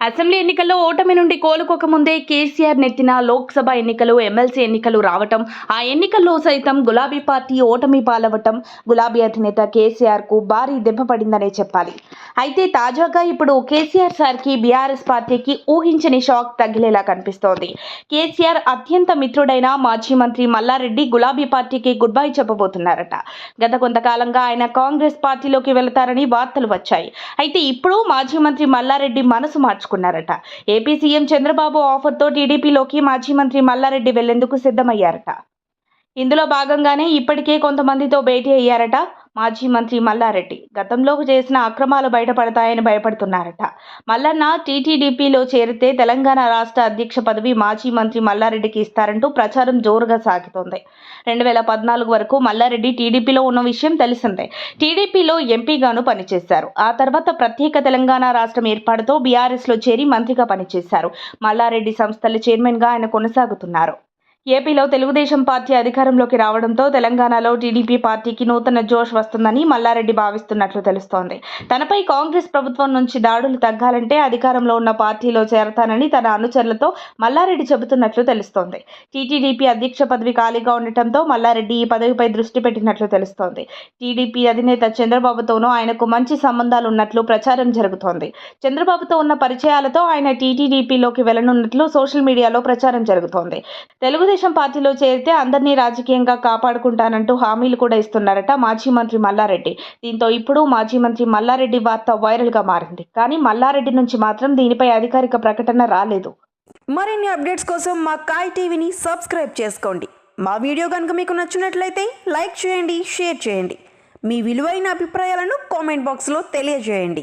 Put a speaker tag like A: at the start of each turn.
A: Assembly ఎన్నికల్లో ఓటమి నుండి కోలుకోకముందే కేసీఆర్ నెత్తిన లోక్సభ ఎన్నికలు, ఎమ్మెల్సీ ఎన్నికలు రావటం, ఆ ఎన్నికల్లో సైతం గులాబీ పార్టీ ఓటమి పాలవటం గులాబీ అధినేత కేసీఆర్ కు భారీ దెబ్బ పడిందనే చెప్పాలి. అయితే తాజాగా ఇప్పుడు కేసీఆర్ సార్కి బీఆర్ఎస్ పార్టీకి ఊహించని షాక్ తగిలేలా కనిపిస్తోంది. కేసీఆర్ అత్యంత మిత్రుడైన మాజీ మంత్రి మల్లారెడ్డి గులాబీ పార్టీకి గుడ్ బై చెప్పబోతున్నారట. గత కొంతకాలంగా ఆయన కాంగ్రెస్ పార్టీలోకి వెళతారని వార్తలు వచ్చాయి. అయితే ఇప్పుడు మాజీ మంత్రి మల్లారెడ్డి మనసు మార్చుకున్నారట. ఏపీ సీఎం చంద్రబాబు ఆఫర్తో టీడీపీలోకి మాజీ మంత్రి మల్లారెడ్డి వెళ్లేందుకు సిద్ధమయ్యారట. ఇందులో భాగంగానే ఇప్పటికే కొంతమందితో భేటీ అయ్యారట మాజీ మంత్రి మల్లారెడ్డి. గతంలో చేసిన అక్రమాలు బయటపడతాయని భయపడుతున్నారట. మల్లన్న టీటీడీపీలో చేరితే తెలంగాణ రాష్ట్ర అధ్యక్ష పదవి మాజీ మంత్రి మల్లారెడ్డికి ఇస్తారంటూ ప్రచారం జోరుగా సాగుతోంది. 2014 వరకు మల్లారెడ్డి టీడీపీలో ఉన్న విషయం తెలిసిందే. టీడీపీలో ఎంపీగాను పనిచేశారు. ఆ తర్వాత ప్రత్యేక తెలంగాణ రాష్ట్రం ఏర్పాటుతో బీఆర్ఎస్లో చేరి మంత్రిగా పనిచేశారు. మల్లారెడ్డి సంస్థల చైర్మన్గా ఆయన కొనసాగుతున్నారు. ఏపీలో తెలుగుదేశం పార్టీ అధికారంలోకి రావడంతో తెలంగాణలో టీడీపీ పార్టీకి నూతన జోష్ వస్తుందని మల్లారెడ్డి భావిస్తున్నట్లు తెలుస్తోంది. తనపై కాంగ్రెస్ ప్రభుత్వం నుంచి దాడులు తగ్గాలంటే అధికారంలో ఉన్న పార్టీలో చేరతానని తన అనుచరులతో మల్లారెడ్డి చెబుతున్నట్లు తెలుస్తోంది. టీటీడీపీ అధ్యక్ష పదవి ఖాళీగా ఉండటంతో మల్లారెడ్డి ఈ పదవిపై దృష్టి పెట్టినట్లు తెలుస్తోంది. టీడీపీ అధినేత చంద్రబాబుతోనూ ఆయనకు మంచి సంబంధాలు ఉన్నట్లు ప్రచారం జరుగుతోంది. చంద్రబాబుతో ఉన్న పరిచయాలతో ఆయన టీటీడీపీలోకి వెళ్లనున్నట్లు సోషల్ మీడియాలో ప్రచారం జరుగుతోంది. తెలుగుదేశం పార్టీలో చేరితే అందరినీ రాజకీయంగా కాపాడుకుంటానంటూ హామీలు కూడా ఇస్తున్నారట మాజీ మంత్రి మల్లారెడ్డి. దీంతో ఇప్పుడు మాజీ మంత్రి మల్లారెడ్డి వార్త వైరల్ గా మారింది. కానీ మల్లారెడ్డి నుంచి మాత్రం దీనిపై అధికారిక ప్రకటన రాలేదు.
B: మరిన్ని అప్డేట్స్ కోసం మా కాయ్ టీవీని సబ్స్క్రైబ్ చేసుకోండి. మా వీడియో కనుక మీకు నచ్చినట్లయితే లైక్ చేయండి, షేర్ చేయండి. మీ విలువైన అభిప్రాయాలను కామెంట్ బాక్స్లో తెలియజేయండి.